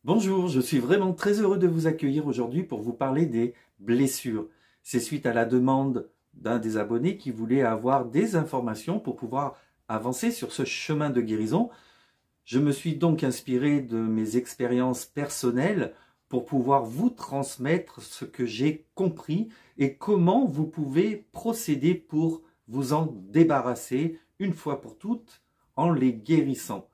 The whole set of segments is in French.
Bonjour, je suis vraiment très heureux de vous accueillir aujourd'hui pour vous parler des blessures. C'est suite à la demande d'un des abonnés qui voulait avoir des informations pour pouvoir avancer sur ce chemin de guérison. Je me suis donc inspiré de mes expériences personnelles pour pouvoir vous transmettre ce que j'ai compris et comment vous pouvez procéder pour vous en débarrasser une fois pour toutes en les guérissant.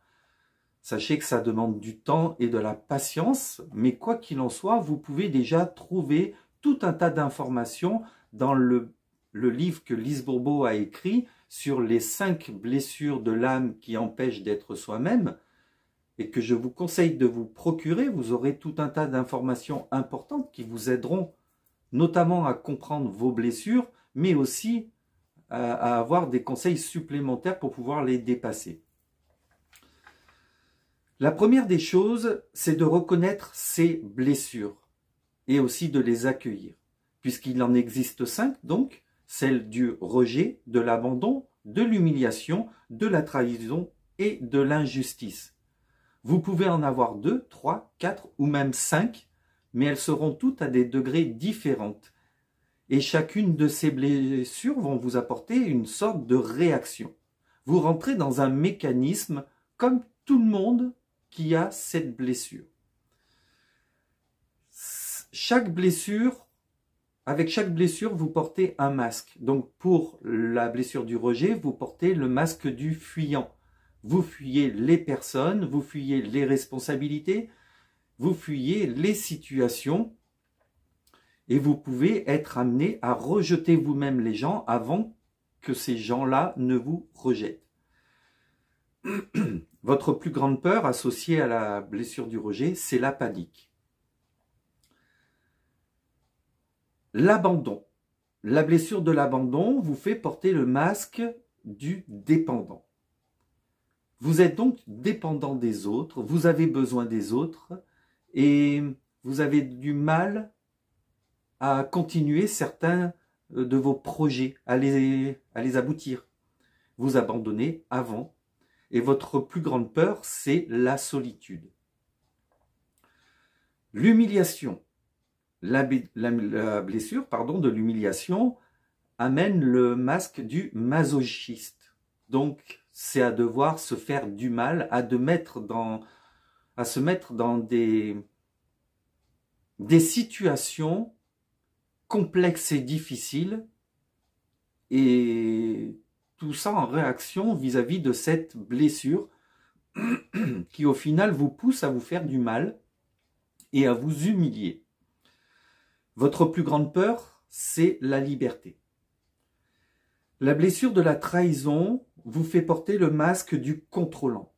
Sachez que ça demande du temps et de la patience, mais quoi qu'il en soit, vous pouvez déjà trouver tout un tas d'informations dans le livre que Lise Bourbeau a écrit sur les 5 blessures de l'âme qui empêchent d'être soi-même, et que je vous conseille de vous procurer. Vous aurez tout un tas d'informations importantes qui vous aideront notamment à comprendre vos blessures, mais aussi à avoir des conseils supplémentaires pour pouvoir les dépasser. La première des choses, c'est de reconnaître ces blessures et aussi de les accueillir, puisqu'il en existe 5, donc, celle du rejet, de l'abandon, de l'humiliation, de la trahison et de l'injustice. Vous pouvez en avoir 2, 3, 4 ou même 5, mais elles seront toutes à des degrés différents. Et chacune de ces blessures vont vous apporter une sorte de réaction. Vous rentrez dans un mécanisme comme tout le monde qui a cette blessure. Avec chaque blessure, vous portez un masque. Donc pour la blessure du rejet, vous portez le masque du fuyant. Vous fuyez les personnes, vous fuyez les responsabilités, vous fuyez les situations et vous pouvez être amené à rejeter vous-même les gens avant que ces gens-là ne vous rejettent. Votre plus grande peur associée à la blessure du rejet, c'est la panique. L'abandon. La blessure de l'abandon vous fait porter le masque du dépendant. Vous êtes donc dépendant des autres, vous avez besoin des autres et vous avez du mal à continuer certains de vos projets, à les aboutir. Vous abandonnez avant. Et votre plus grande peur, c'est la solitude. L'humiliation. La blessure de l'humiliation amène le masque du masochiste. Donc, c'est à devoir se faire du mal, à se mettre dans des situations complexes et difficiles, et tout ça en réaction vis-à-vis de cette blessure qui au final vous pousse à vous faire du mal et à vous humilier. Votre plus grande peur, c'est la liberté. La blessure de la trahison vous fait porter le masque du contrôlant.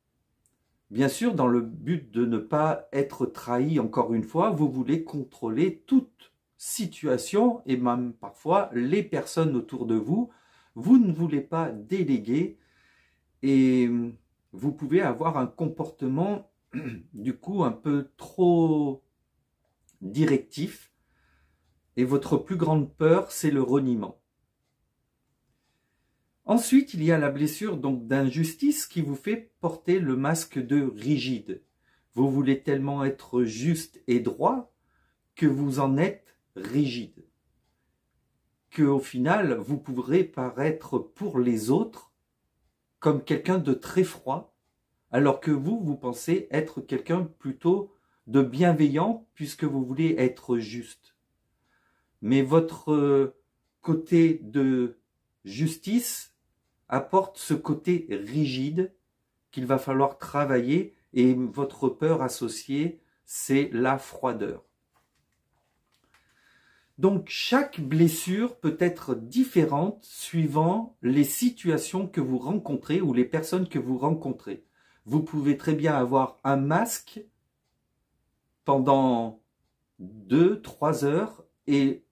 Bien sûr, dans le but de ne pas être trahi encore une fois, vous voulez contrôler toute situation et même parfois les personnes autour de vous. Vous ne voulez pas déléguer et vous pouvez avoir un comportement du coup un peu trop directif et votre plus grande peur, c'est le reniement. Ensuite, il y a la blessure donc d'injustice qui vous fait porter le masque de rigide. Vous voulez tellement être juste et droit que vous en êtes rigide. Qu'au final, vous pourrez paraître pour les autres comme quelqu'un de très froid, alors que vous pensez être quelqu'un plutôt de bienveillant puisque vous voulez être juste. Mais votre côté de justice apporte ce côté rigide qu'il va falloir travailler, et votre peur associée, c'est la froideur. Donc chaque blessure peut être différente suivant les situations que vous rencontrez ou les personnes que vous rencontrez. Vous pouvez très bien avoir un masque pendant 2-3 heures et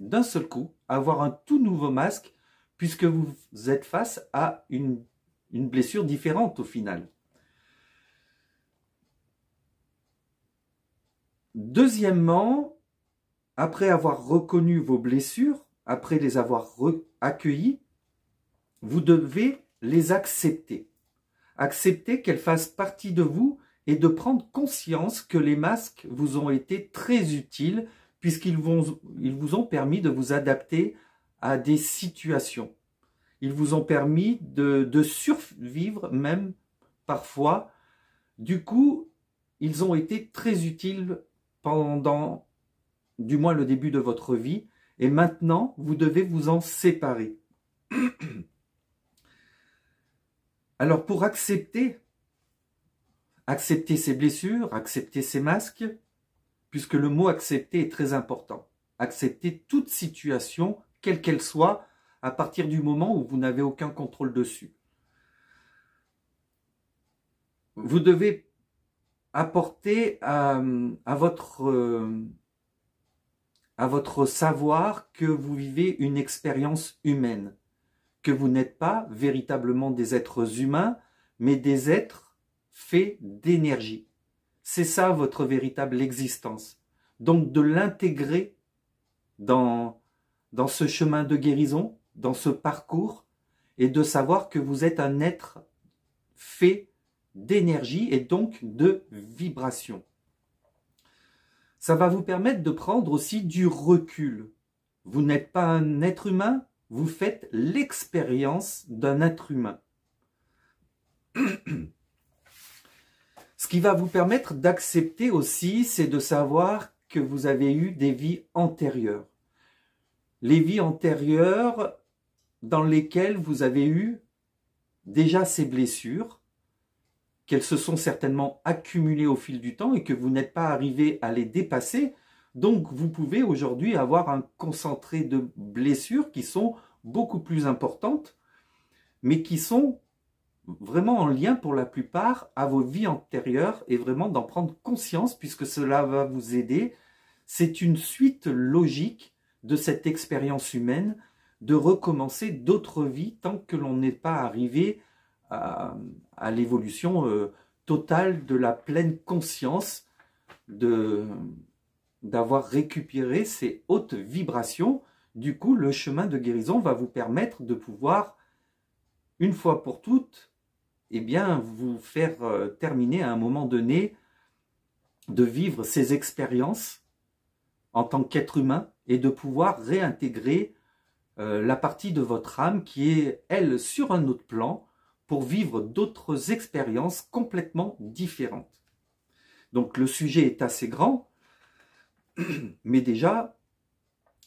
d'un seul coup avoir un tout nouveau masque puisque vous êtes face à une blessure différente au final. Deuxièmement, après avoir reconnu vos blessures, après les avoir accueillies, vous devez les accepter. Accepter qu'elles fassent partie de vous et de prendre conscience que les masques vous ont été très utiles puisqu'ils vous ont permis de vous adapter à des situations. Ils vous ont permis de survivre même parfois. Du coup, ils ont été très utiles pendant, du moins, le début de votre vie. Et maintenant, vous devez vous en séparer. Alors, pour accepter ces blessures, accepter ces masques, puisque le mot accepter est très important. Accepter toute situation, quelle qu'elle soit, à partir du moment où vous n'avez aucun contrôle dessus. Vous devez apporter à votre savoir que vous vivez une expérience humaine, que vous n'êtes pas véritablement des êtres humains, mais des êtres faits d'énergie. C'est ça votre véritable existence. Donc de l'intégrer dans ce chemin de guérison, dans ce parcours, et de savoir que vous êtes un être fait d'énergie et donc de vibration. Ça va vous permettre de prendre aussi du recul. Vous n'êtes pas un être humain, vous faites l'expérience d'un être humain. Ce qui va vous permettre d'accepter aussi, c'est de savoir que vous avez eu des vies antérieures. Les vies antérieures dans lesquelles vous avez eu déjà ces blessures, qu'elles se sont certainement accumulées au fil du temps et que vous n'êtes pas arrivé à les dépasser. Donc vous pouvez aujourd'hui avoir un concentré de blessures qui sont beaucoup plus importantes, mais qui sont vraiment en lien pour la plupart à vos vies antérieures et vraiment d'en prendre conscience puisque cela va vous aider. C'est une suite logique de cette expérience humaine de recommencer d'autres vies tant que l'on n'est pas arrivé à l'évolution totale de la pleine conscience d'avoir récupéré ces hautes vibrations. Du coup, le chemin de guérison va vous permettre de pouvoir, une fois pour toutes, eh bien, vous faire terminer à un moment donné de vivre ces expériences en tant qu'être humain et de pouvoir réintégrer la partie de votre âme qui est, elle, sur un autre plan pour vivre d'autres expériences complètement différentes. Donc le sujet est assez grand, mais déjà,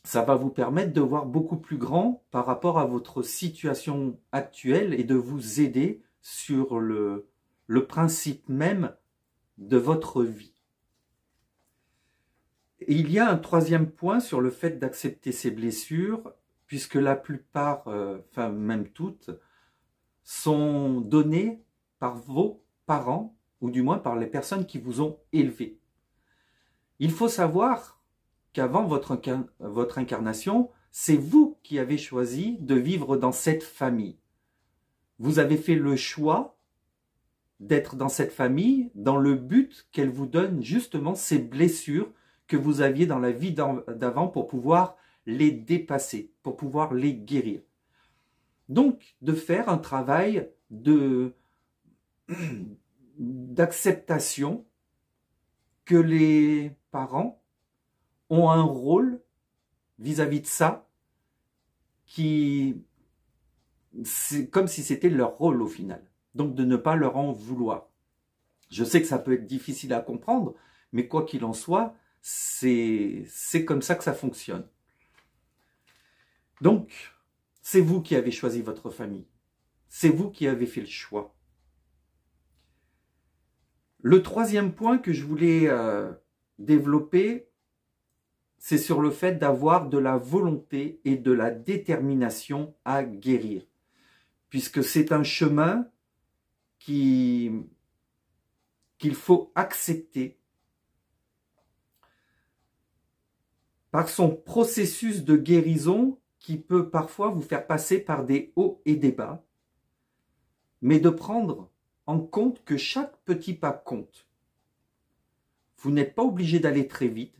ça va vous permettre de voir beaucoup plus grand par rapport à votre situation actuelle et de vous aider sur le principe même de votre vie. Et il y a un troisième point sur le fait d'accepter ces blessures, puisque la plupart, enfin même toutes, sont données par vos parents, ou du moins par les personnes qui vous ont élevé. Il faut savoir qu'avant votre incarnation, c'est vous qui avez choisi de vivre dans cette famille. Vous avez fait le choix d'être dans cette famille dans le but qu'elle vous donne justement ces blessures que vous aviez dans la vie d'avant pour pouvoir les dépasser, pour pouvoir les guérir. Donc, de faire un travail d'acceptation que les parents ont un rôle vis-à-vis de ça qui, c'est comme si c'était leur rôle au final. Donc, de ne pas leur en vouloir. Je sais que ça peut être difficile à comprendre, mais quoi qu'il en soit, c'est comme ça que ça fonctionne. Donc, c'est vous qui avez choisi votre famille. C'est vous qui avez fait le choix. Le troisième point que je voulais développer, c'est sur le fait d'avoir de la volonté et de la détermination à guérir. Puisque c'est un chemin qu'il faut accepter par son processus de guérison qui peut parfois vous faire passer par des hauts et des bas, mais de prendre en compte que chaque petit pas compte. Vous n'êtes pas obligé d'aller très vite,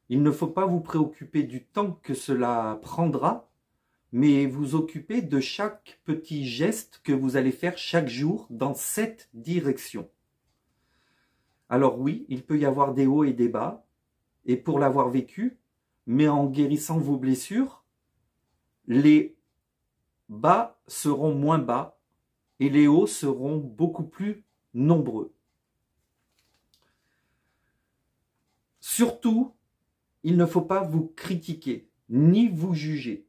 il ne faut pas vous préoccuper du temps que cela prendra, mais vous occuper de chaque petit geste que vous allez faire chaque jour dans cette direction. Alors oui, il peut y avoir des hauts et des bas, et pour l'avoir vécu, mais en guérissant vos blessures, les bas seront moins bas et les hauts seront beaucoup plus nombreux. Surtout, il ne faut pas vous critiquer, ni vous juger,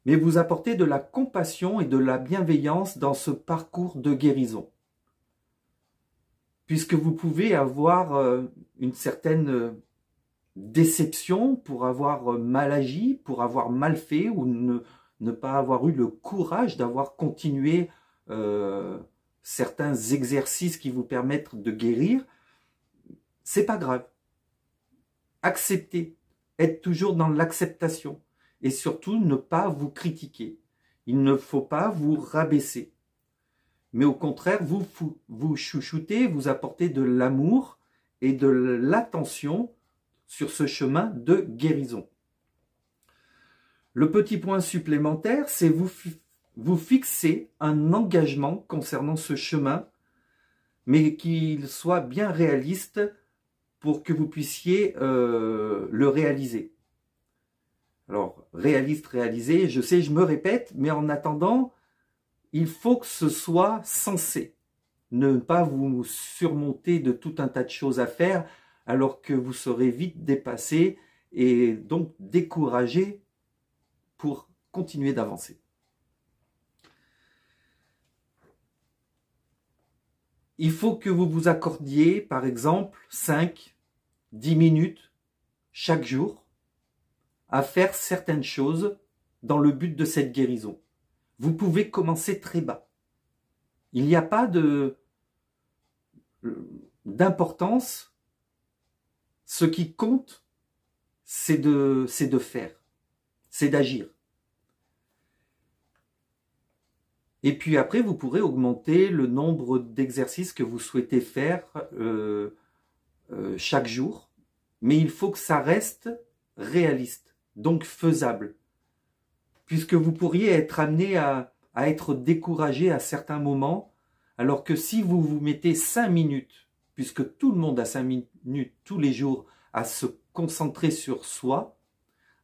mais vous apporter de la compassion et de la bienveillance dans ce parcours de guérison. Puisque vous pouvez avoir une certaine déception pour avoir mal agi, pour avoir mal fait ou ne pas avoir eu le courage d'avoir continué certains exercices qui vous permettent de guérir, c'est pas grave. Acceptez, être toujours dans l'acceptation et surtout ne pas vous critiquer. Il ne faut pas vous rabaisser, mais au contraire vous chouchoutez, vous apportez de l'amour et de l'attention sur ce chemin de guérison. Le petit point supplémentaire, c'est vous fixer un engagement concernant ce chemin, mais qu'il soit bien réaliste pour que vous puissiez le réaliser. Alors, réaliste, réalisé, je sais, je me répète, mais en attendant, il faut que ce soit sensé. Ne pas vous surmonter de tout un tas de choses à faire, alors que vous serez vite dépassé et donc découragé pour continuer d'avancer. Il faut que vous vous accordiez, par exemple, 5, 10 minutes chaque jour à faire certaines choses dans le but de cette guérison. Vous pouvez commencer très bas. Il n'y a pas d'importance. Ce qui compte, c'est de faire, c'est d'agir. Et puis après, vous pourrez augmenter le nombre d'exercices que vous souhaitez faire chaque jour. Mais il faut que ça reste réaliste, donc faisable. Puisque vous pourriez être amené à être découragé à certains moments, alors que si vous vous mettez 5 minutes, puisque tout le monde a 5 minutes tous les jours à se concentrer sur soi,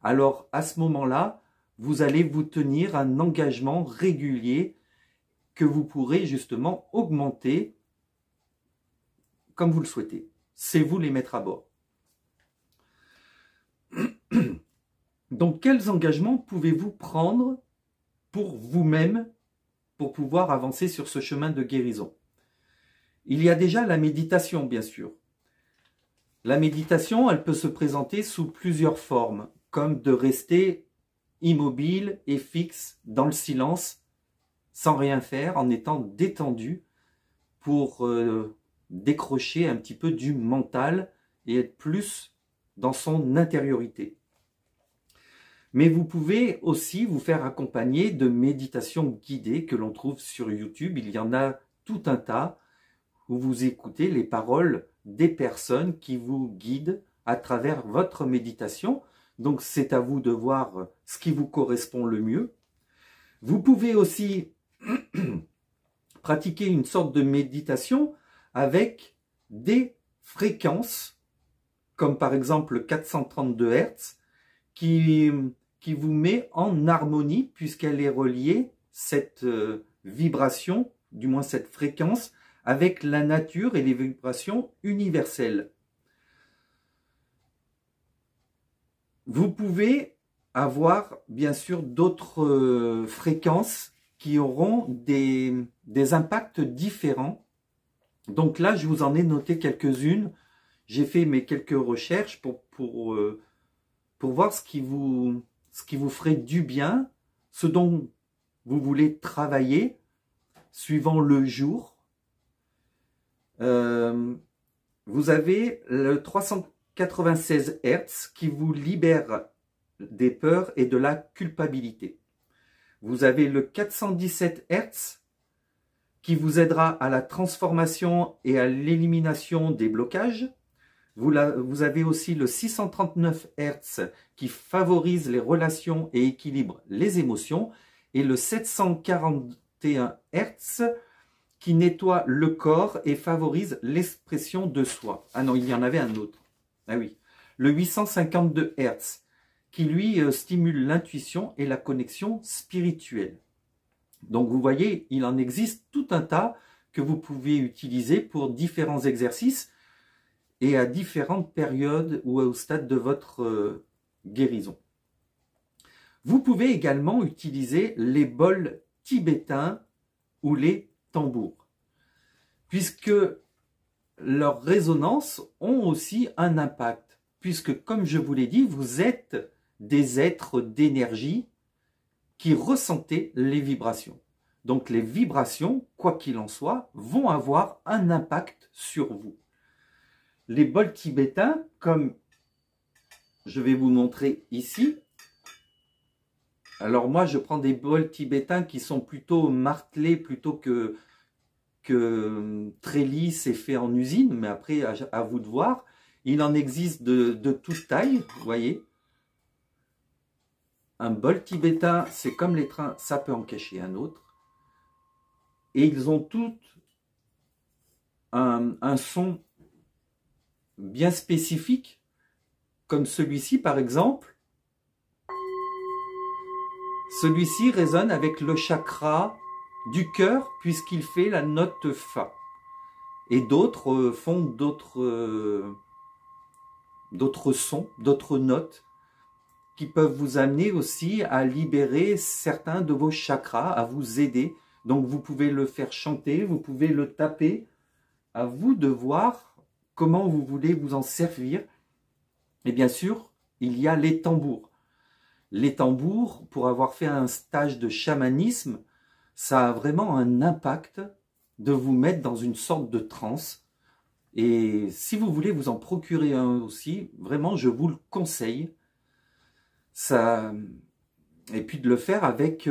alors à ce moment-là, vous allez vous tenir un engagement régulier que vous pourrez justement augmenter comme vous le souhaitez. C'est vous les mettre à bord. Donc, quels engagements pouvez-vous prendre pour vous-même pour pouvoir avancer sur ce chemin de guérison? Il y a déjà la méditation, bien sûr. La méditation, elle peut se présenter sous plusieurs formes, comme de rester immobile et fixe dans le silence, sans rien faire, en étant détendu pour décrocher un petit peu du mental et être plus dans son intériorité. Mais vous pouvez aussi vous faire accompagner de méditations guidées que l'on trouve sur YouTube. Il y en a tout un tas où vous écoutez les paroles des personnes qui vous guident à travers votre méditation. Donc c'est à vous de voir ce qui vous correspond le mieux. Vous pouvez aussi pratiquer une sorte de méditation avec des fréquences, comme par exemple 432 Hz, qui vous met en harmonie puisqu'elle est reliée, cette vibration, du moins cette fréquence, avec la nature et les vibrations universelles. Vous pouvez avoir bien sûr d'autres fréquences qui auront des impacts différents. Donc là, je vous en ai noté quelques-unes. J'ai fait mes quelques recherches pour voir ce qui vous ferait du bien, ce dont vous voulez travailler suivant le jour. Vous avez le 396 Hz qui vous libère des peurs et de la culpabilité. Vous avez le 417 Hz qui vous aidera à la transformation et à l'élimination des blocages. Vous avez aussi le 639 Hz qui favorise les relations et équilibre les émotions. Et le 741 Hz qui nettoie le corps et favorise l'expression de soi. Ah non, il y en avait un autre. Ah oui, le 852 Hz, qui lui stimule l'intuition et la connexion spirituelle. Donc vous voyez, il en existe tout un tas que vous pouvez utiliser pour différents exercices et à différentes périodes ou au stade de votre guérison. Vous pouvez également utiliser les bols tibétains ou les tambours, puisque leurs résonances ont aussi un impact, puisque comme je vous l'ai dit, vous êtes des êtres d'énergie qui ressentez les vibrations. Donc les vibrations, quoi qu'il en soit, vont avoir un impact sur vous. Les bols tibétains, comme je vais vous montrer ici, alors moi je prends des bols tibétains qui sont plutôt martelés plutôt que très lisses et faits en usine, mais après à vous de voir. Il en existe de toute taille, vous voyez. Un bol tibétain, c'est comme les trains, ça peut en cacher un autre. Et ils ont toutes un son bien spécifique, comme celui-ci par exemple. Celui-ci résonne avec le chakra du cœur puisqu'il fait la note Fa. Et d'autres font d'autres sons, d'autres notes qui peuvent vous amener aussi à libérer certains de vos chakras, à vous aider. Donc vous pouvez le faire chanter, vous pouvez le taper. À vous de voir comment vous voulez vous en servir. Et bien sûr, il y a les tambours. Les tambours, pour avoir fait un stage de chamanisme, ça a vraiment un impact de vous mettre dans une sorte de transe. Et si vous voulez vous en procurer un aussi, vraiment, je vous le conseille. Ça, et puis de le faire avec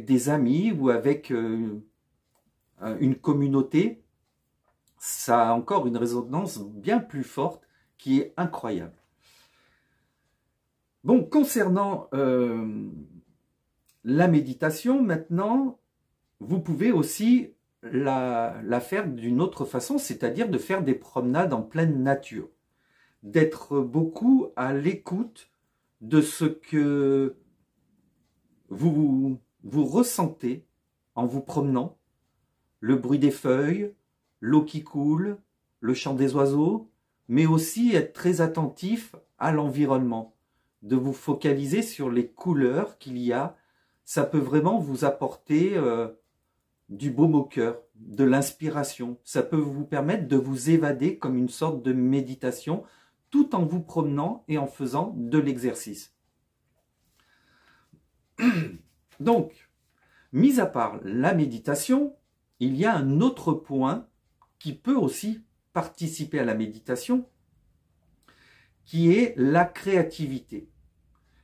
des amis ou avec une communauté, ça a encore une résonance bien plus forte qui est incroyable. Bon, concernant la méditation, maintenant, vous pouvez aussi la faire d'une autre façon, c'est-à-dire de faire des promenades en pleine nature, d'être beaucoup à l'écoute de ce que vous ressentez en vous promenant, le bruit des feuilles, l'eau qui coule, le chant des oiseaux, mais aussi être très attentif à l'environnement, de vous focaliser sur les couleurs qu'il y a. Ça peut vraiment vous apporter du baume au cœur, de l'inspiration. Ça peut vous permettre de vous évader comme une sorte de méditation, tout en vous promenant et en faisant de l'exercice. Donc, mis à part la méditation, il y a un autre point qui peut aussi participer à la méditation, qui est la créativité.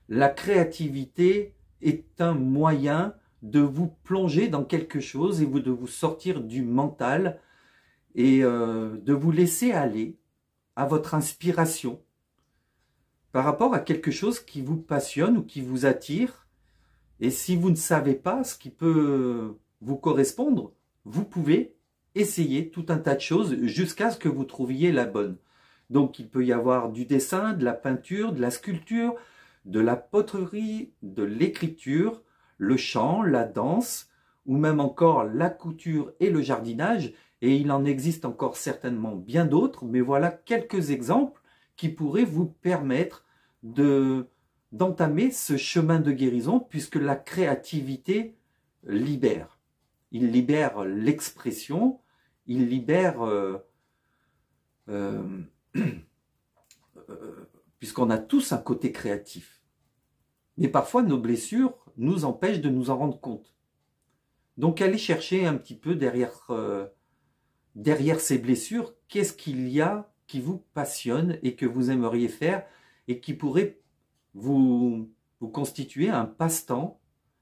La créativité est un moyen de vous plonger dans quelque chose et de vous sortir du mental et de vous laisser aller à votre inspiration par rapport à quelque chose qui vous passionne ou qui vous attire. Et si vous ne savez pas ce qui peut vous correspondre, vous pouvez essayer tout un tas de choses jusqu'à ce que vous trouviez la bonne. Donc il peut y avoir du dessin, de la peinture, de la sculpture, de la poterie, de l'écriture, le chant, la danse, ou même encore la couture et le jardinage. Et il en existe encore certainement bien d'autres, mais voilà quelques exemples qui pourraient vous permettre d'entamer ce chemin de guérison, puisque la créativité libère. Il libère l'expression, il libère, puisqu'on a tous un côté créatif. Mais parfois, nos blessures nous empêchent de nous en rendre compte. Donc, allez chercher un petit peu derrière ces blessures, qu'est-ce qu'il y a qui vous passionne et que vous aimeriez faire et qui pourrait vous constituer un passe-temps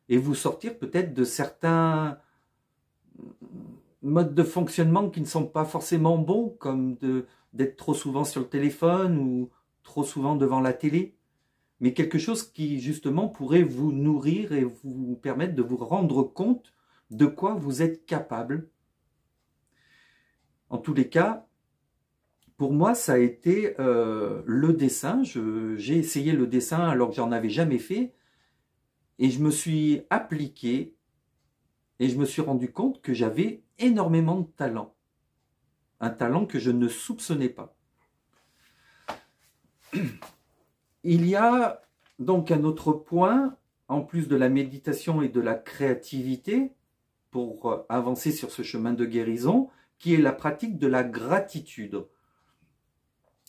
et vous sortir peut-être de certains modes de fonctionnement qui ne sont pas forcément bons, comme d'être trop souvent sur le téléphone ou trop souvent devant la télé, mais quelque chose qui justement pourrait vous nourrir et vous permettre de vous rendre compte de quoi vous êtes capable. En tous les cas, pour moi, ça a été le dessin. J'ai essayé le dessin alors que j'en avais jamais fait. Et je me suis appliqué et je me suis rendu compte que j'avais énormément de talent. Un talent que je ne soupçonnais pas. Il y a donc un autre point, en plus de la méditation et de la créativité, pour avancer sur ce chemin de guérison, qui est la pratique de la gratitude.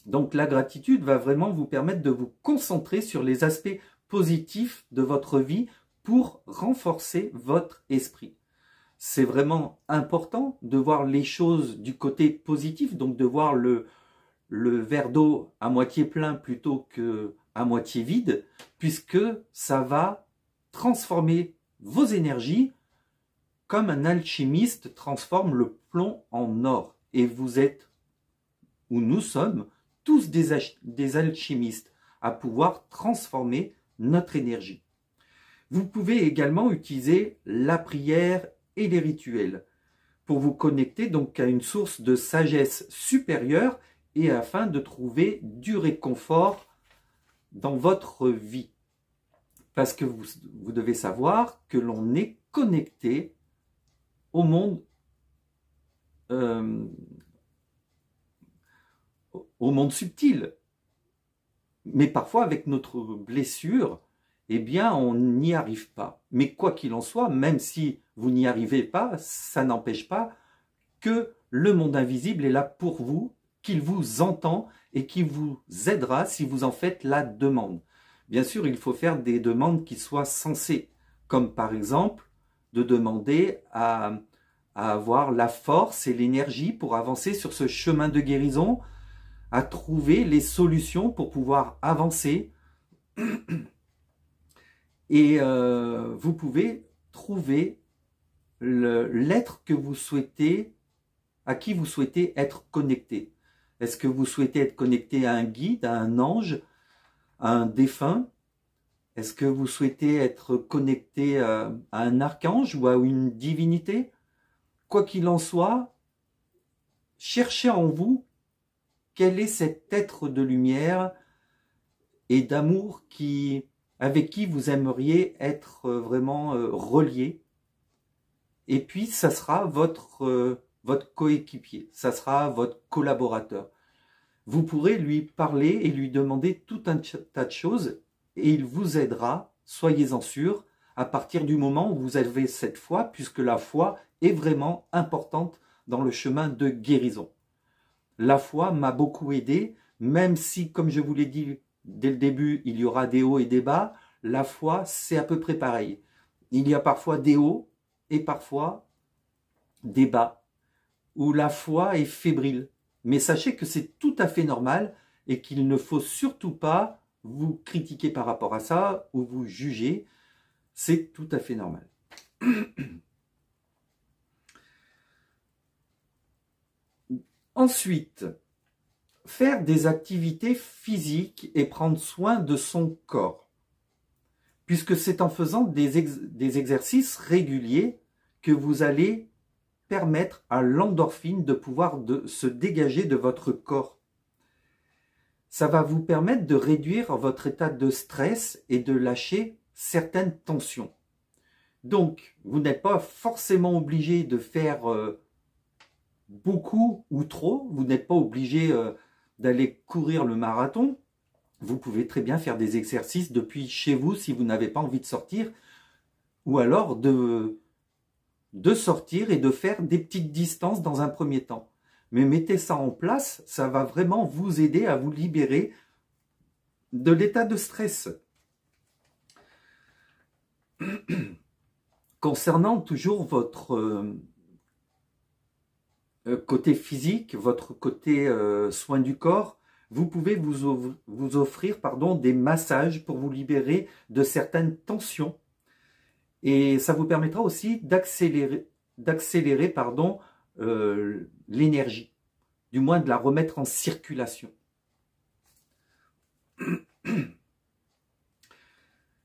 Donc la gratitude va vraiment vous permettre de vous concentrer sur les aspects positifs de votre vie pour renforcer votre esprit. C'est vraiment important de voir les choses du côté positif, donc de voir le verre d'eau à moitié plein plutôt qu'à moitié vide, puisque ça va transformer vos énergies comme un alchimiste transforme le plomb en or. Et vous êtes, ou nous sommes, tous des alchimistes à pouvoir transformer notre énergie. Vous pouvez également utiliser la prière et les rituels pour vous connecter donc à une source de sagesse supérieure et afin de trouver du réconfort dans votre vie. Parce que vous devez savoir que l'on est connecté au monde subtil. Mais parfois, avec notre blessure, eh bien, on n'y arrive pas. Mais quoi qu'il en soit, même si vous n'y arrivez pas, ça n'empêche pas que le monde invisible est là pour vous, qu'il vous entend et qui vous aidera si vous en faites la demande. Bien sûr, il faut faire des demandes qui soient sensées, comme par exemple de demander à avoir la force et l'énergie pour avancer sur ce chemin de guérison, à trouver les solutions pour pouvoir avancer. Et vous pouvez trouver l'être que vous souhaitez, à qui vous souhaitez être connecté. Est-ce que vous souhaitez être connecté à un guide, à un ange, à un défunt? Est-ce que vous souhaitez être connecté à un archange ou à une divinité? Quoi qu'il en soit, cherchez en vous quel est cet être de lumière et d'amour avec qui vous aimeriez être vraiment relié. Et puis, ça sera votre coéquipier, ça sera votre collaborateur. Vous pourrez lui parler et lui demander tout un tas de choses et il vous aidera, soyez-en sûrs, à partir du moment où vous avez cette foi, puisque la foi est vraiment importante dans le chemin de guérison. La foi m'a beaucoup aidé, même si, comme je vous l'ai dit dès le début, il y aura des hauts et des bas, la foi, c'est à peu près pareil. Il y a parfois des hauts et parfois des bas, où la foi est fébrile. Mais sachez que c'est tout à fait normal et qu'il ne faut surtout pas vous critiquer par rapport à ça ou vous juger. C'est tout à fait normal. Ensuite, faire des activités physiques et prendre soin de son corps. Puisque c'est en faisant des exercices réguliers que vous allez permettre à l'endorphine de pouvoir se dégager de votre corps. Ça va vous permettre de réduire votre état de stress et de lâcher certaines tensions. Donc, vous n'êtes pas forcément obligé de faire beaucoup ou trop. Vous n'êtes pas obligé d'aller courir le marathon. Vous pouvez très bien faire des exercices depuis chez vous si vous n'avez pas envie de sortir. Ou alors de sortir et de faire des petites distances dans un premier temps. Mais mettez ça en place, ça va vraiment vous aider à vous libérer de l'état de stress. Concernant toujours votre côté physique, votre côté soin du corps, vous pouvez vous offrir des massages pour vous libérer de certaines tensions. Et ça vous permettra aussi d'accélérer l'énergie, du moins de la remettre en circulation.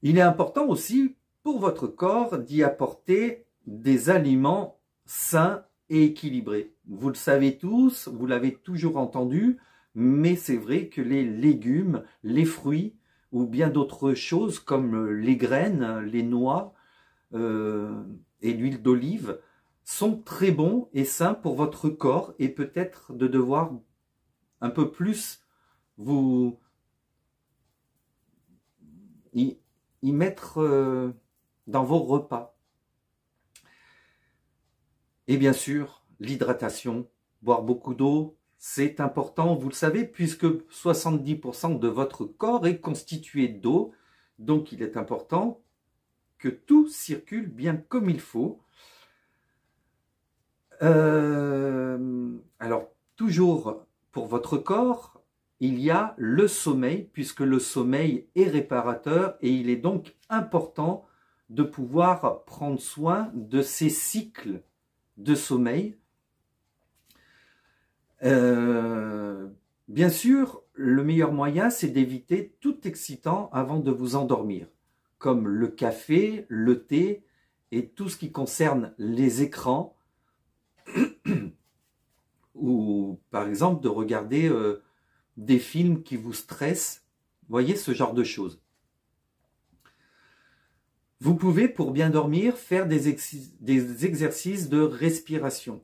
Il est important aussi pour votre corps d'y apporter des aliments sains et équilibrés. Vous le savez tous, vous l'avez toujours entendu, mais c'est vrai que les légumes, les fruits ou bien d'autres choses comme les graines, les noix et l'huile d'olive sont très bons et sains pour votre corps et peut-être de devoir un peu plus vous y mettre dans vos repas. Et bien sûr, l'hydratation, boire beaucoup d'eau, c'est important, vous le savez, puisque 70% de votre corps est constitué d'eau. Donc il est important que tout circule bien comme il faut. Alors, toujours pour votre corps, il y a le sommeil, puisque le sommeil est réparateur et il est donc important de pouvoir prendre soin de ces cycles de sommeil. Bien sûr, le meilleur moyen, c'est d'éviter tout excitant avant de vous endormir, comme le café, le thé et tout ce qui concerne les écrans, ou par exemple de regarder des films qui vous stressent, voyez ce genre de choses. Vous pouvez, pour bien dormir, faire des exercices de respiration,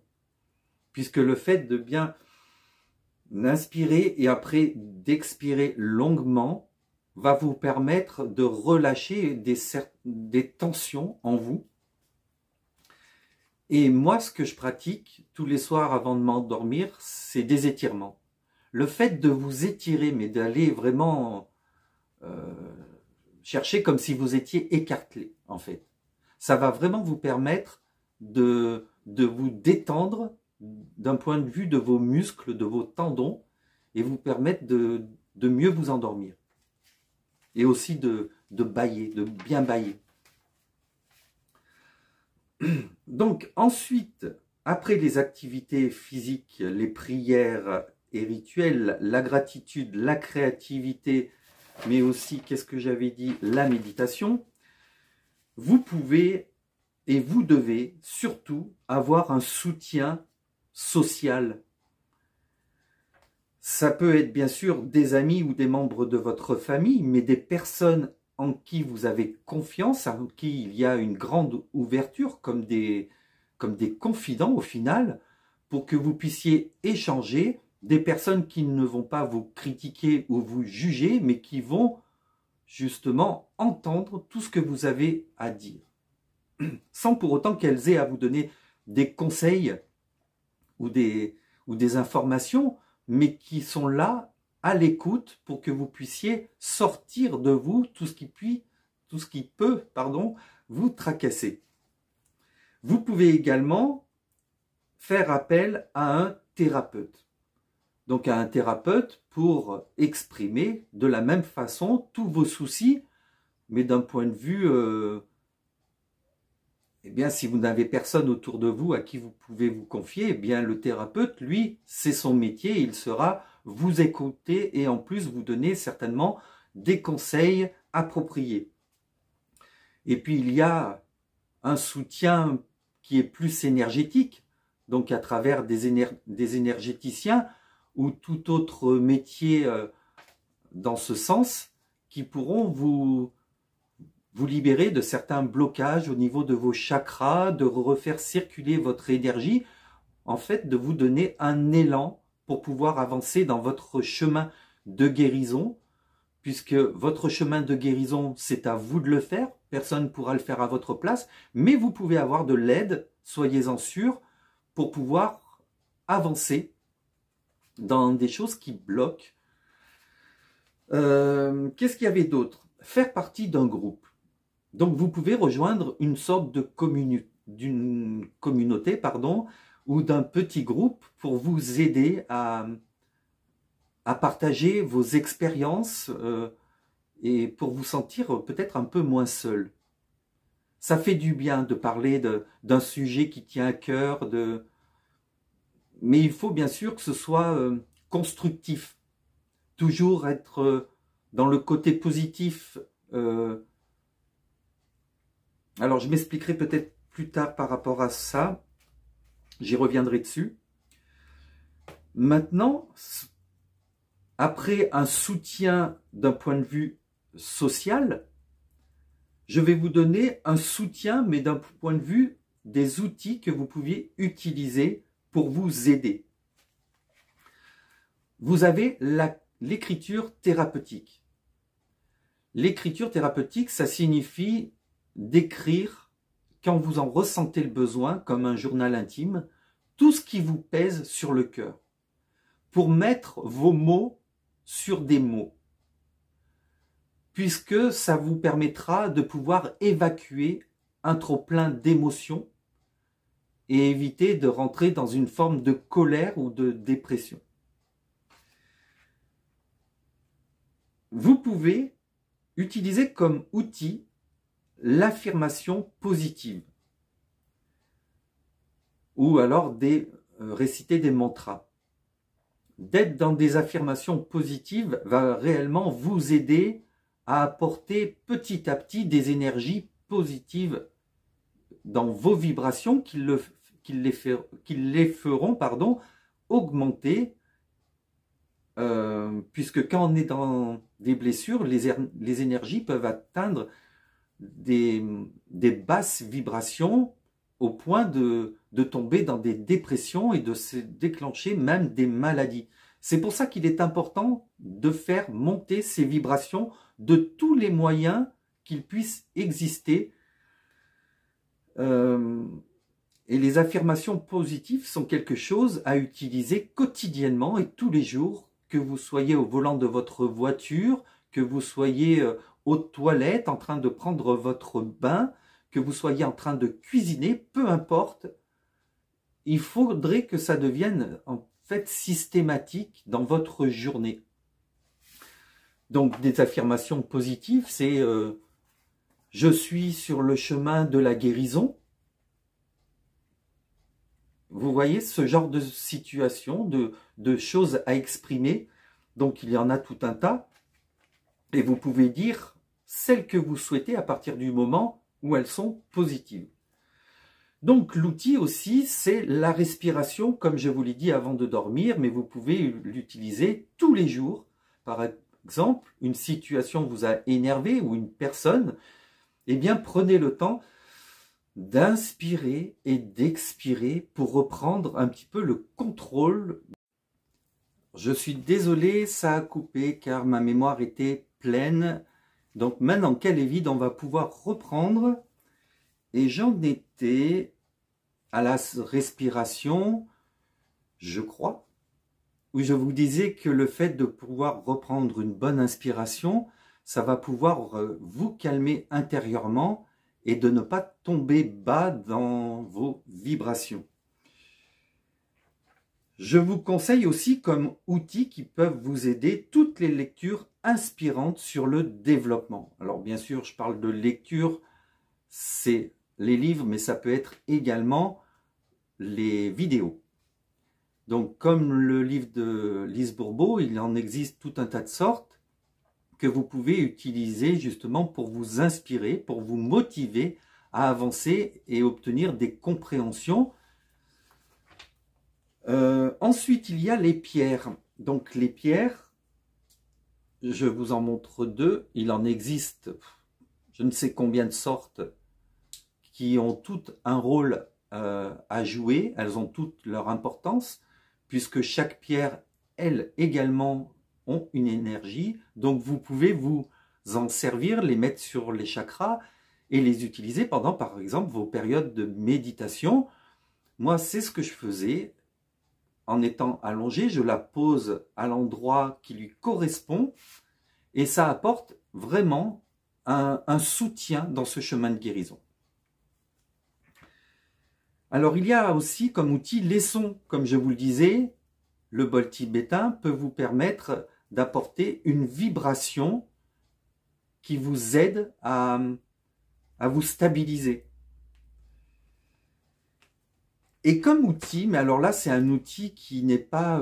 puisque le fait de bien inspirer et après d'expirer longuement va vous permettre de relâcher des tensions en vous. Et moi, ce que je pratique tous les soirs avant de m'endormir, c'est des étirements. Le fait de vous étirer, mais d'aller vraiment chercher comme si vous étiez écartelé, en fait. Ça va vraiment vous permettre de vous détendre d'un point de vue de vos muscles, de vos tendons, et vous permettre de mieux vous endormir. Et aussi de bâiller, de bien bâiller. Donc ensuite, après les activités physiques, les prières et rituels, la gratitude, la créativité, mais aussi, qu'est-ce que j'avais dit, la méditation, vous pouvez et vous devez surtout avoir un soutien social. Ça peut être bien sûr des amis ou des membres de votre famille, mais des personnes en qui vous avez confiance, en qui il y a une grande ouverture, comme des confidents au final, pour que vous puissiez échanger, des personnes qui ne vont pas vous critiquer ou vous juger, mais qui vont justement entendre tout ce que vous avez à dire, sans pour autant qu'elles aient à vous donner des conseils ou des informations, mais qui sont là à l'écoute pour que vous puissiez sortir de vous tout ce qui peut vous tracasser. Vous pouvez également faire appel à un thérapeute. Donc à un thérapeute pour exprimer de la même façon tous vos soucis, mais d'un point de vue, eh bien si vous n'avez personne autour de vous à qui vous pouvez vous confier, eh bien le thérapeute, lui, c'est son métier, il sera vous écouter et en plus vous donner certainement des conseils appropriés. Et puis il y a un soutien qui est plus énergétique, donc à travers des énergéticiens ou tout autre métier dans ce sens, qui pourront vous libérer de certains blocages au niveau de vos chakras, de refaire circuler votre énergie, en fait de vous donner un élan pour pouvoir avancer dans votre chemin de guérison, puisque votre chemin de guérison, c'est à vous de le faire, personne ne pourra le faire à votre place, mais vous pouvez avoir de l'aide, soyez-en sûrs, pour pouvoir avancer dans des choses qui bloquent. Qu'est-ce qu'il y avait d'autre? Faire partie d'un groupe. Donc vous pouvez rejoindre une sorte de communauté, ou d'un petit groupe pour vous aider à partager vos expériences et pour vous sentir peut-être un peu moins seul. Ça fait du bien de parler d'un sujet qui tient à cœur, mais il faut bien sûr que ce soit constructif. Toujours être dans le côté positif. Alors je m'expliquerai peut-être plus tard par rapport à ça. J'y reviendrai dessus. Maintenant, après un soutien d'un point de vue social, je vais vous donner un soutien, mais d'un point de vue des outils que vous pouviez utiliser pour vous aider. Vous avez l'écriture thérapeutique. L'écriture thérapeutique, ça signifie d'écrire, quand vous en ressentez le besoin, comme un journal intime, tout ce qui vous pèse sur le cœur, pour mettre vos mots sur des mots, puisque ça vous permettra de pouvoir évacuer un trop-plein d'émotions et éviter de rentrer dans une forme de colère ou de dépression. Vous pouvez utiliser comme outil l'affirmation positive ou alors réciter des mantras. D'être dans des affirmations positives va réellement vous aider à apporter petit à petit des énergies positives dans vos vibrations qui les feront augmenter, puisque quand on est dans des blessures, les énergies peuvent atteindre des basses vibrations au point de tomber dans des dépressions et de se déclencher même des maladies. C'est pour ça qu'il est important de faire monter ces vibrations de tous les moyens qu'ils puissent exister. Et les affirmations positives sont quelque chose à utiliser quotidiennement et tous les jours, que vous soyez au volant de votre voiture, que vous soyez aux toilettes en train de prendre votre bain, que vous soyez en train de cuisiner, peu importe, il faudrait que ça devienne en fait systématique dans votre journée. Donc des affirmations positives, c'est je suis sur le chemin de la guérison. Vous voyez ce genre de situation, de choses à exprimer. Donc il y en a tout un tas. Et vous pouvez dire celles que vous souhaitez à partir du moment où elles sont positives. Donc l'outil aussi, c'est la respiration, comme je vous l'ai dit avant de dormir, mais vous pouvez l'utiliser tous les jours. Par exemple, une situation vous a énervé ou une personne, eh bien prenez le temps d'inspirer et d'expirer pour reprendre un petit peu le contrôle. Je suis désolé, ça a coupé car ma mémoire était pleine. Donc maintenant qu'elle est vide, on va pouvoir reprendre. Et j'en étais à la respiration, je crois, où je vous disais que le fait de pouvoir reprendre une bonne inspiration, ça va pouvoir vous calmer intérieurement et de ne pas tomber bas dans vos vibrations. Je vous conseille aussi comme outils qui peuvent vous aider toutes les lectures inspirantes sur le développement. Alors bien sûr, je parle de lecture, c'est les livres, mais ça peut être également les vidéos. Donc comme le livre de Lise Bourbeau, il en existe tout un tas de sortes que vous pouvez utiliser justement pour vous inspirer, pour vous motiver à avancer et obtenir des compréhensions. Ensuite, il y a les pierres. Donc les pierres, je vous en montre deux. Il en existe je ne sais combien de sortes qui ont toutes un rôle à jouer. Elles ont toutes leur importance puisque chaque pierre, elles également, ont une énergie. Donc vous pouvez vous en servir, les mettre sur les chakras et les utiliser pendant, par exemple, vos périodes de méditation. Moi, c'est ce que je faisais. En étant allongé, je la pose à l'endroit qui lui correspond et ça apporte vraiment un soutien dans ce chemin de guérison. Alors, il y a aussi comme outil les sons. Comme je vous le disais, le bol tibétain peut vous permettre d'apporter une vibration qui vous aide à vous stabiliser. Et comme outil, mais alors là, c'est un outil qui n'est pas...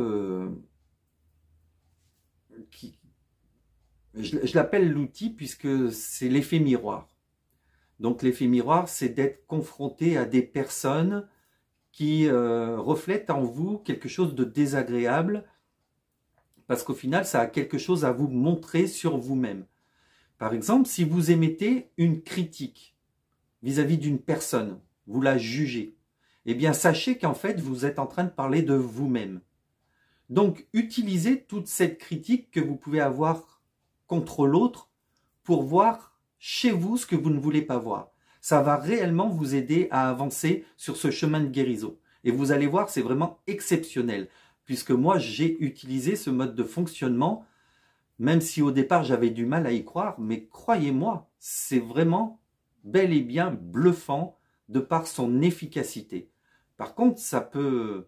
je l'appelle l'outil puisque c'est l'effet miroir. Donc l'effet miroir, c'est d'être confronté à des personnes qui reflètent en vous quelque chose de désagréable, parce qu'au final, ça a quelque chose à vous montrer sur vous-même. Par exemple, si vous émettez une critique vis-à-vis d'une personne, vous la jugez, eh bien sachez qu'en fait, vous êtes en train de parler de vous-même. Donc, utilisez toute cette critique que vous pouvez avoir contre l'autre pour voir chez vous ce que vous ne voulez pas voir. Ça va réellement vous aider à avancer sur ce chemin de guérison. Et vous allez voir, c'est vraiment exceptionnel, puisque moi, j'ai utilisé ce mode de fonctionnement, même si au départ, j'avais du mal à y croire, mais croyez-moi, c'est vraiment bel et bien bluffant de par son efficacité. Par contre, ça peut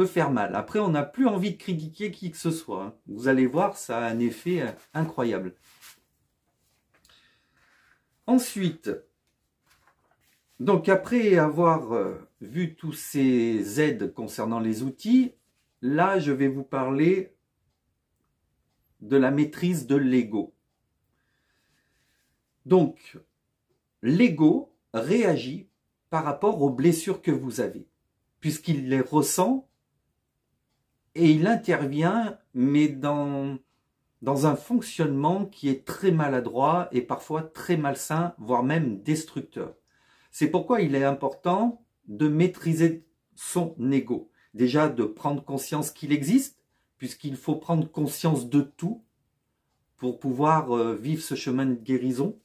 faire mal. Après, on n'a plus envie de critiquer qui que ce soit, hein. Vous allez voir, ça a un effet incroyable. Ensuite, donc après avoir vu tous ces aides concernant les outils, là, je vais vous parler de la maîtrise de l'ego. Donc, l'ego réagit par rapport aux blessures que vous avez, puisqu'il les ressent et il intervient, mais dans un fonctionnement qui est très maladroit et parfois très malsain, voire même destructeur. C'est pourquoi il est important de maîtriser son ego. Déjà, de prendre conscience qu'il existe, puisqu'il faut prendre conscience de tout pour pouvoir vivre ce chemin de guérison.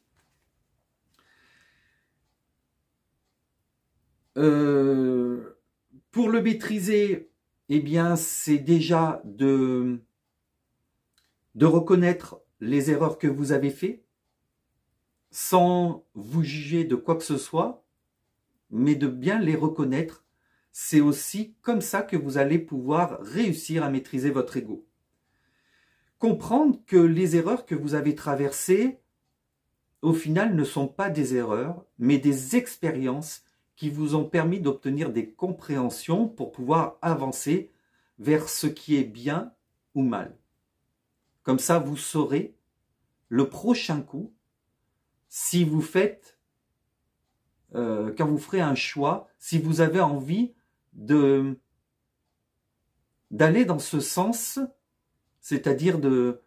Pour le maîtriser, eh bien, c'est déjà de reconnaître les erreurs que vous avez faites, sans vous juger de quoi que ce soit, mais de bien les reconnaître. C'est aussi comme ça que vous allez pouvoir réussir à maîtriser votre ego. Comprendre que les erreurs que vous avez traversées, au final, ne sont pas des erreurs, mais des expériences qui vous ont permis d'obtenir des compréhensions pour pouvoir avancer vers ce qui est bien ou mal. Comme ça, vous saurez le prochain coup, si vous faites, quand vous ferez un choix, si vous avez envie d'aller dans ce sens, c'est-à-dire de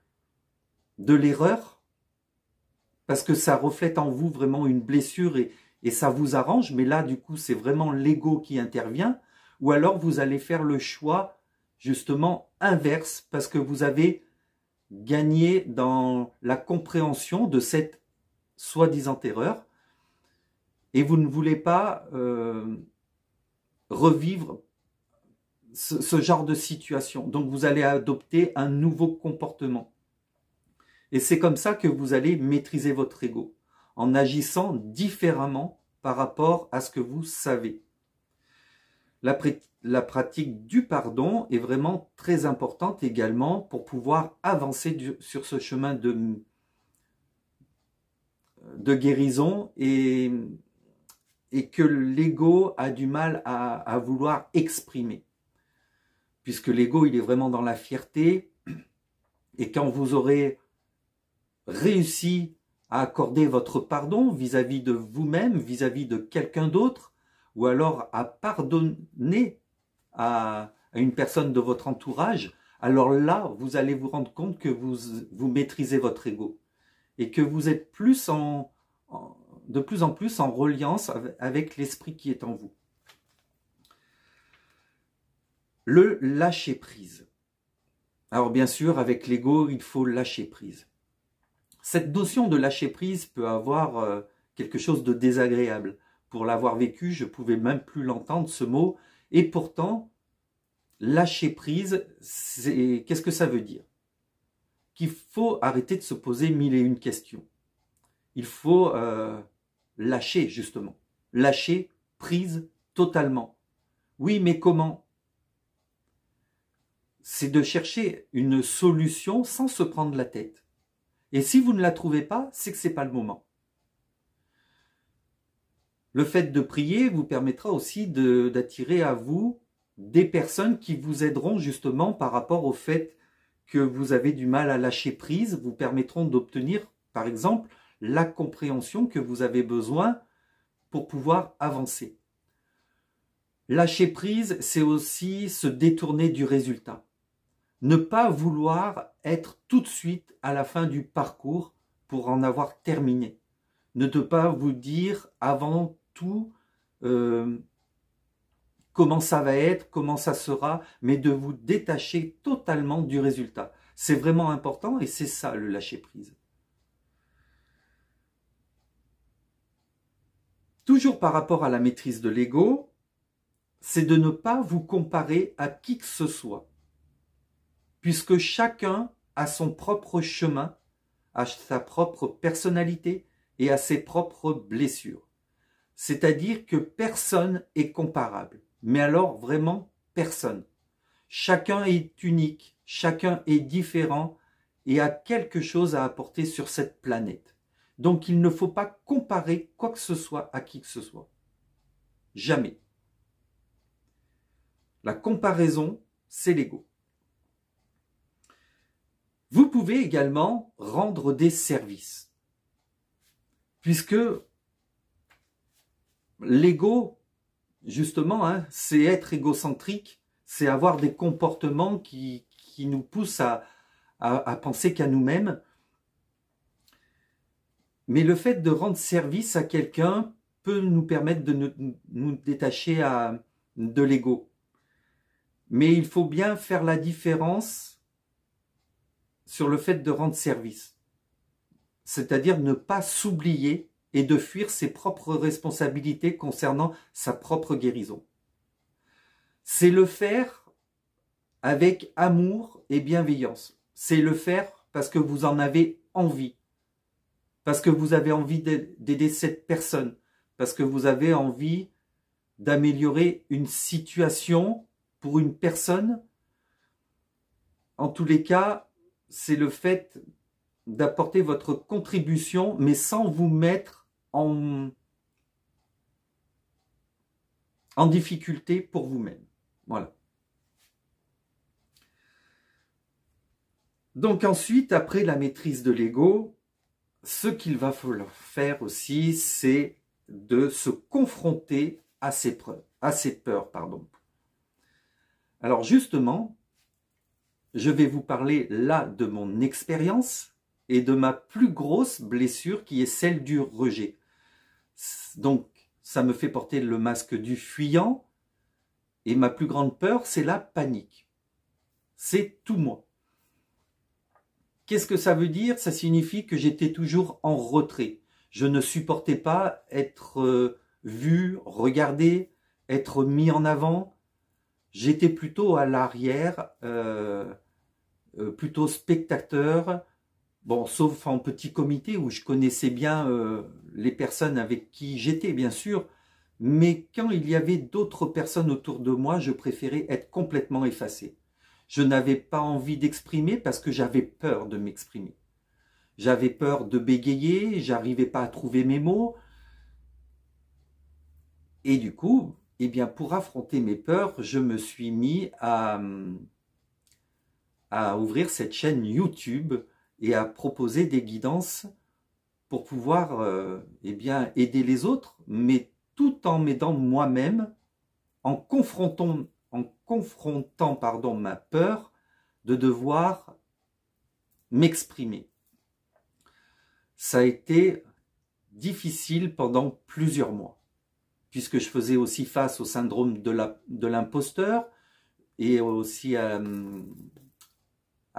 l'erreur, parce que ça reflète en vous vraiment une blessure et ça vous arrange, mais là, du coup, c'est vraiment l'ego qui intervient, ou alors vous allez faire le choix, justement, inverse, parce que vous avez gagné dans la compréhension de cette soi-disant erreur, et vous ne voulez pas revivre ce genre de situation. Donc vous allez adopter un nouveau comportement. Et c'est comme ça que vous allez maîtriser votre ego, en agissant différemment par rapport à ce que vous savez. La pratique du pardon est vraiment très importante également pour pouvoir avancer sur ce chemin de guérison et que l'ego a du mal à vouloir exprimer. Puisque l'ego, il est vraiment dans la fierté, et quand vous aurez réussi à accorder votre pardon vis-à-vis de vous-même, vis-à-vis de quelqu'un d'autre, ou alors à pardonner à une personne de votre entourage, alors là, vous allez vous rendre compte que vous maîtrisez votre ego et que vous êtes de plus en plus en reliance avec l'esprit qui est en vous. Le lâcher-prise. Alors bien sûr, avec l'ego, il faut lâcher prise. Cette notion de lâcher-prise peut avoir quelque chose de désagréable. Pour l'avoir vécu, je ne pouvais même plus l'entendre, ce mot. Et pourtant, lâcher-prise, qu'est-ce que ça veut dire? Qu'il faut arrêter de se poser mille et une questions. Il faut lâcher, justement. Lâcher prise totalement. Oui, mais comment? C'est de chercher une solution sans se prendre la tête. Et si vous ne la trouvez pas, c'est que ce n'est pas le moment. Le fait de prier vous permettra aussi d'attirer à vous des personnes qui vous aideront justement par rapport au fait que vous avez du mal à lâcher prise, vous permettront d'obtenir, par exemple, la compréhension que vous avez besoin pour pouvoir avancer. Lâcher prise, c'est aussi se détourner du résultat. Ne pas vouloir être tout de suite à la fin du parcours pour en avoir terminé. Ne pas vous dire avant tout comment ça va être, comment ça sera, mais de vous détacher totalement du résultat. C'est vraiment important et c'est ça le lâcher prise. Toujours par rapport à la maîtrise de l'ego, c'est de ne pas vous comparer à qui que ce soit. Puisque chacun a son propre chemin, a sa propre personnalité et a ses propres blessures. C'est-à-dire que personne est comparable. Mais alors vraiment personne. Chacun est unique, chacun est différent et a quelque chose à apporter sur cette planète. Donc il ne faut pas comparer quoi que ce soit à qui que ce soit. Jamais. La comparaison, c'est l'ego. Vous pouvez également rendre des services. Puisque l'ego, justement, hein, c'est être égocentrique, c'est avoir des comportements qui nous poussent à penser qu'à nous-mêmes. Mais le fait de rendre service à quelqu'un peut nous permettre de nous détacher de l'ego. Mais il faut bien faire la différence sur le fait de rendre service. C'est-à-dire ne pas s'oublier et de fuir ses propres responsabilités concernant sa propre guérison. C'est le faire avec amour et bienveillance. C'est le faire parce que vous en avez envie. Parce que vous avez envie d'aider cette personne. Parce que vous avez envie d'améliorer une situation pour une personne. En tous les cas, c'est le fait d'apporter votre contribution, mais sans vous mettre en difficulté pour vous-même. Voilà. Donc ensuite, après la maîtrise de l'ego, ce qu'il va falloir faire aussi, c'est de se confronter à ses peurs. Alors justement, je vais vous parler là de mon expérience et de ma plus grosse blessure qui est celle du rejet. Donc, ça me fait porter le masque du fuyant et ma plus grande peur, c'est la panique. C'est tout moi. Qu'est-ce que ça veut dire? Ça signifie que j'étais toujours en retrait. Je ne supportais pas être vu, regardé, être mis en avant. J'étais plutôt à l'arrière, plutôt spectateur, bon, sauf en petit comité où je connaissais bien les personnes avec qui j'étais, bien sûr, mais quand il y avait d'autres personnes autour de moi, je préférais être complètement effacé. Je n'avais pas envie d'exprimer parce que j'avais peur de m'exprimer. J'avais peur de bégayer, j'arrivais pas à trouver mes mots. Et du coup, eh bien, pour affronter mes peurs, je me suis mis à ouvrir cette chaîne YouTube et à proposer des guidances pour pouvoir eh bien, aider les autres, mais tout en m'aidant moi-même, en confrontant ma peur de devoir m'exprimer. Ça a été difficile pendant plusieurs mois, puisque je faisais aussi face au syndrome de l'imposteur et aussi à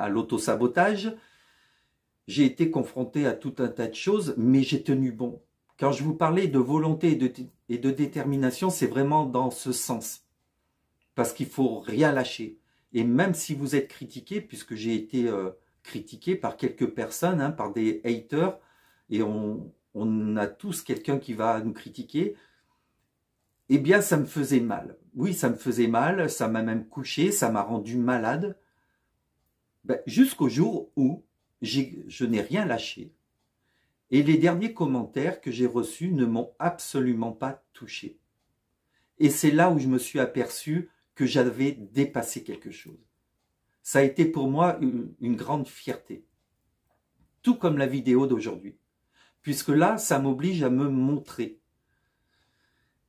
l'autosabotage. J'ai été confronté à tout un tas de choses, mais j'ai tenu bon. Quand je vous parlais de volonté et de détermination, c'est vraiment dans ce sens. Parce qu'il ne faut rien lâcher. Et même si vous êtes critiqué, puisque j'ai été critiqué par quelques personnes, hein, par des haters, et on a tous quelqu'un qui va nous critiquer, eh bien ça me faisait mal. Oui, ça me faisait mal, ça m'a même couché, ça m'a rendu malade. Ben, jusqu'au jour où je n'ai rien lâché. Et les derniers commentaires que j'ai reçus ne m'ont absolument pas touché. Et c'est là où je me suis aperçu que j'avais dépassé quelque chose. Ça a été pour moi une grande fierté. Tout comme la vidéo d'aujourd'hui. puisque là, ça m'oblige à me montrer.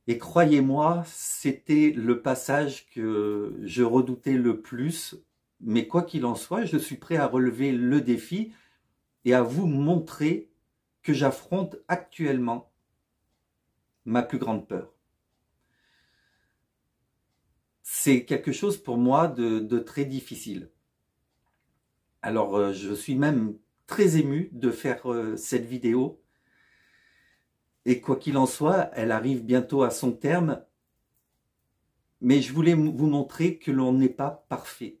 Et croyez-moi, c'était le passage que je redoutais le plus, mais quoi qu'il en soit, je suis prêt à relever le défi et à vous montrer que j'affronte actuellement ma plus grande peur. C'est quelque chose pour moi de très difficile. Alors, je suis même très ému de faire cette vidéo. Et quoi qu'il en soit, elle arrive bientôt à son terme. Mais je voulais vous montrer que l'on n'est pas parfait.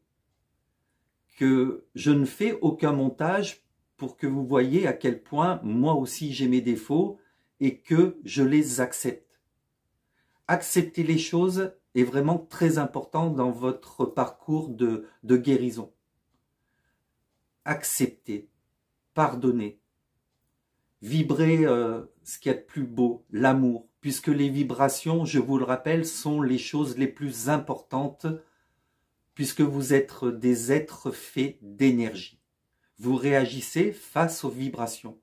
Que je ne fais aucun montage pour que vous voyez à quel point moi aussi j'ai mes défauts et que je les accepte. Accepter les choses est vraiment très important dans votre parcours de guérison. Accepter, pardonner, vibrer ce qu'il y a de plus beau, l'amour, puisque les vibrations, je vous le rappelle, sont les choses les plus importantes, puisque vous êtes des êtres faits d'énergie. Vous réagissez face aux vibrations.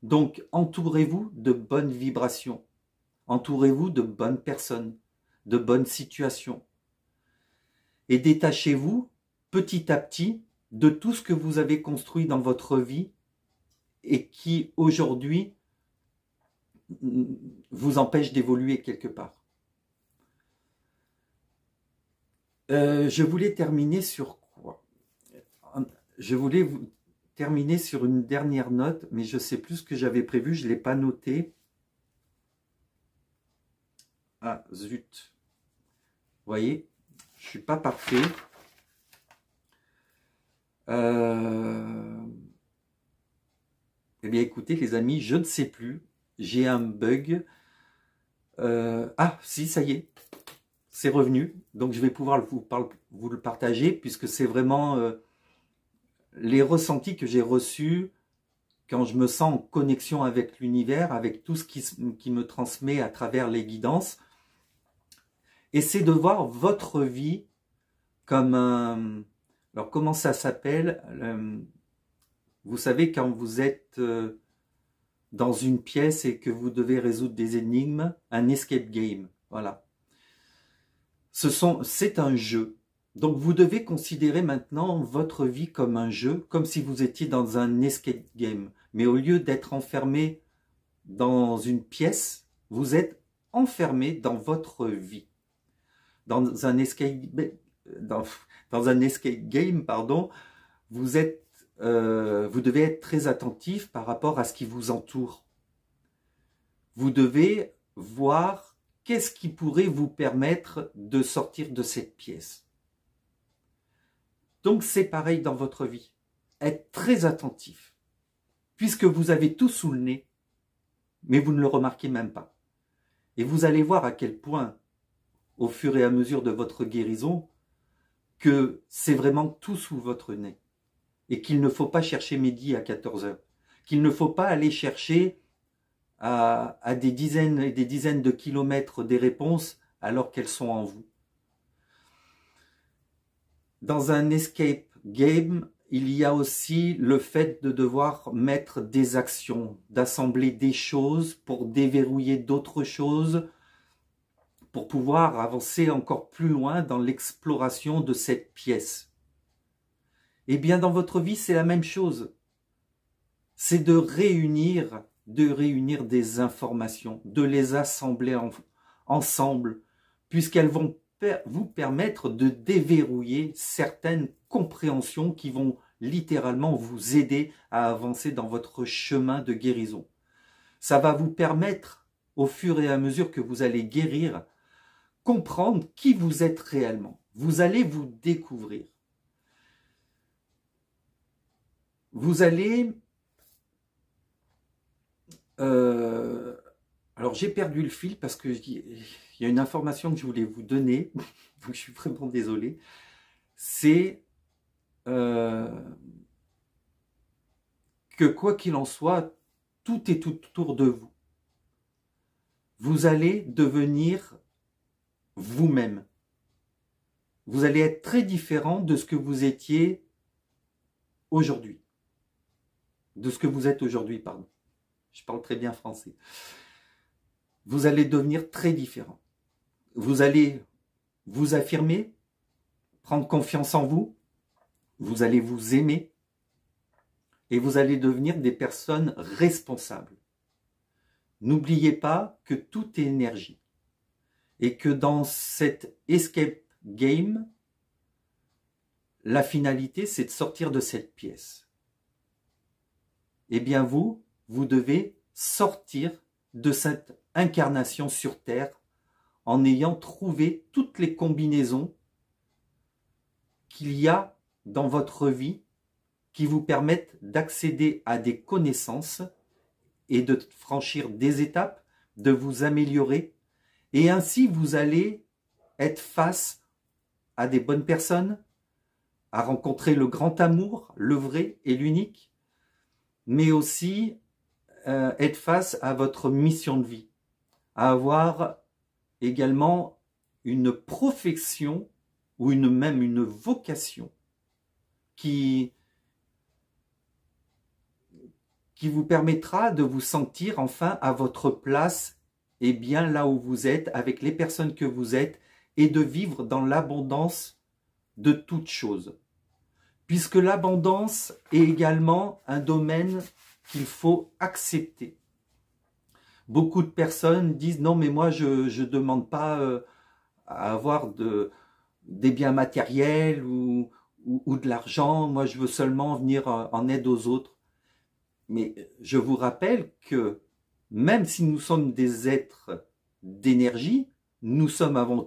Donc, entourez-vous de bonnes vibrations. Entourez-vous de bonnes personnes, de bonnes situations. Et détachez-vous petit à petit de tout ce que vous avez construit dans votre vie et qui, aujourd'hui, vous empêche d'évoluer quelque part. Je voulais terminer sur quoi? Je voulais vous terminer sur une dernière note, mais je ne sais plus ce que j'avais prévu, je ne l'ai pas noté. Ah, zut. Vous voyez, je ne suis pas parfait. Eh bien, écoutez, les amis, je ne sais plus. J'ai un bug. Ah, si, ça y est. C'est revenu. Donc, je vais pouvoir vous le partager, puisque c'est vraiment les ressentis que j'ai reçus quand je me sens en connexion avec l'univers, avec tout ce qui me transmet à travers les guidances. Et c'est de voir votre vie comme un... Alors, comment ça s'appelle? Vous savez, quand vous êtes dans une pièce et que vous devez résoudre des énigmes, un escape game, voilà. C'est un jeu. Donc, vous devez considérer maintenant votre vie comme un jeu, comme si vous étiez dans un escape game. Mais au lieu d'être enfermé dans une pièce, vous êtes enfermé dans votre vie. Dans un escape game, pardon, vous devez être très attentif par rapport à ce qui vous entoure. Vous devez voir qu'est-ce qui pourrait vous permettre de sortir de cette pièce. Donc c'est pareil dans votre vie. Être très attentif, puisque vous avez tout sous le nez, mais vous ne le remarquez même pas. Et vous allez voir à quel point, au fur et à mesure de votre guérison, que c'est vraiment tout sous votre nez. Et qu'il ne faut pas chercher midi à 14 h. Qu'il ne faut pas aller chercher à des dizaines et des dizaines de kilomètres des réponses alors qu'elles sont en vous. Dans un escape game, il y a aussi le fait de devoir mettre des actions, d'assembler des choses pour déverrouiller d'autres choses, pour pouvoir avancer encore plus loin dans l'exploration de cette pièce. Eh bien, dans votre vie, c'est la même chose. C'est de réunir des informations, de les assembler ensemble, puisqu'elles vont vous permettre de déverrouiller certaines compréhensions qui vont littéralement vous aider à avancer dans votre chemin de guérison. Ça va vous permettre, au fur et à mesure que vous allez guérir, comprendre qui vous êtes réellement. Vous allez vous découvrir. Vous allez... alors j'ai perdu le fil parce que il y a une information que je voulais vous donner, donc je suis vraiment désolé. C'est que quoi qu'il en soit, tout est tout autour de vous. Vous allez devenir vous-même. Vous allez être très différent de ce que vous étiez aujourd'hui. De ce que vous êtes aujourd'hui, pardon. je parle très bien français. Vous allez devenir très différent. Vous allez vous affirmer, prendre confiance en vous, vous allez vous aimer et vous allez devenir des personnes responsables. N'oubliez pas que tout est énergie et que dans cet escape game, la finalité, c'est de sortir de cette pièce. Eh bien vous devez sortir de cette incarnation sur Terre en ayant trouvé toutes les combinaisons qu'il y a dans votre vie qui vous permettent d'accéder à des connaissances et de franchir des étapes, de vous améliorer. Et ainsi, vous allez être face à des bonnes personnes, à rencontrer le grand amour, le vrai et l'unique, mais aussi être face à votre mission de vie, à avoir également une profession ou même une vocation qui vous permettra de vous sentir enfin à votre place et bien là où vous êtes, avec les personnes que vous êtes, et de vivre dans l'abondance de toutes choses. Puisque l'abondance est également un domaine qu'il faut accepter. Beaucoup de personnes disent « Non, mais moi, je ne demande pas à avoir des biens matériels ou de l'argent. Moi, je veux seulement venir en aide aux autres. » Mais je vous rappelle que même si nous sommes des êtres d'énergie, nous sommes avant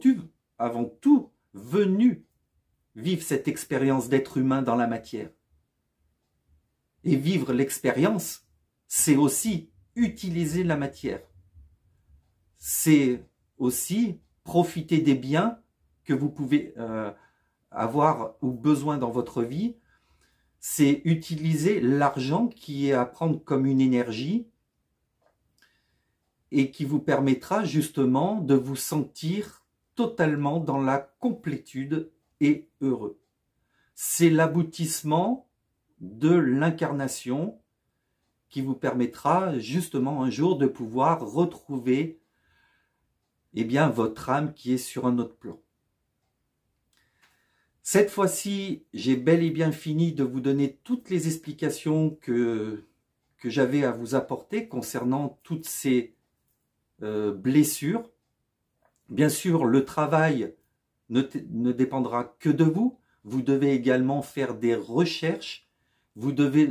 tout venus vivre cette expérience d'être humain dans la matière. Et vivre l'expérience, c'est aussi utiliser la matière. C'est aussi profiter des biens que vous pouvez avoir ou besoin dans votre vie. C'est utiliser l'argent qui est à prendre comme une énergie et qui vous permettra justement de vous sentir totalement dans la complétude et heureux. C'est l'aboutissement de l'incarnation qui vous permettra justement un jour de pouvoir retrouver votre âme qui est sur un autre plan. Cette fois-ci, j'ai bel et bien fini de vous donner toutes les explications que j'avais à vous apporter concernant toutes ces blessures. Bien sûr, le travail ne dépendra que de vous. Vous devez également faire des recherches. Vous devez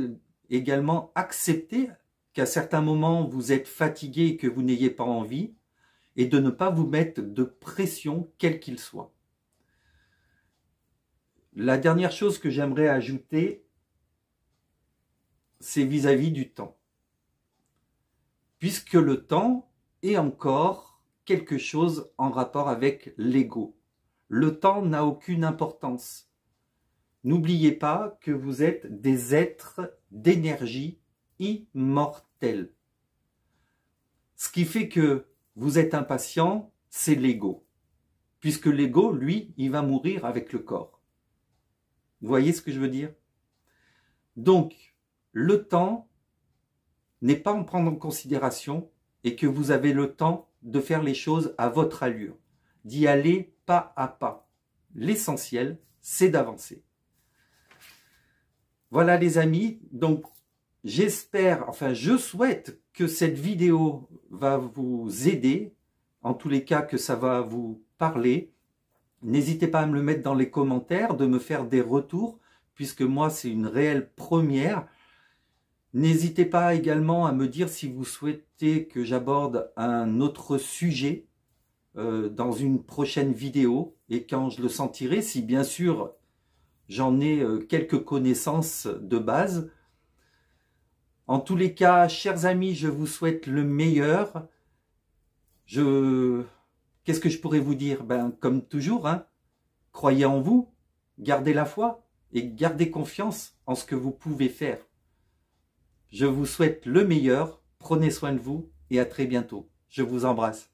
également accepter qu'à certains moments, vous êtes fatigué et que vous n'ayez pas envie, et de ne pas vous mettre de pression, quelle qu'il soit. La dernière chose que j'aimerais ajouter, c'est vis-à-vis du temps. Puisque le temps est encore quelque chose en rapport avec l'ego. Le temps n'a aucune importance. N'oubliez pas que vous êtes des êtres d'énergie immortels. Ce qui fait que vous êtes impatient, c'est l'ego. Puisque l'ego, lui, il va mourir avec le corps. Vous voyez ce que je veux dire? Donc, le temps n'est pas à prendre en considération et que vous avez le temps de faire les choses à votre allure, d'y aller pas à pas. L'essentiel, c'est d'avancer. Voilà les amis, donc j'espère, enfin je souhaite que cette vidéo va vous aider, en tous les cas que ça va vous parler. N'hésitez pas à me le mettre dans les commentaires, de me faire des retours, puisque moi c'est une réelle première. N'hésitez pas également à me dire si vous souhaitez que j'aborde un autre sujet dans une prochaine vidéo, et quand je le sentirai, si bien sûr j'en ai quelques connaissances de base. En tous les cas, chers amis, je vous souhaite le meilleur. Qu'est-ce que je pourrais vous dire? Comme toujours, hein, croyez en vous, gardez la foi et gardez confiance en ce que vous pouvez faire. Je vous souhaite le meilleur, prenez soin de vous et à très bientôt. Je vous embrasse.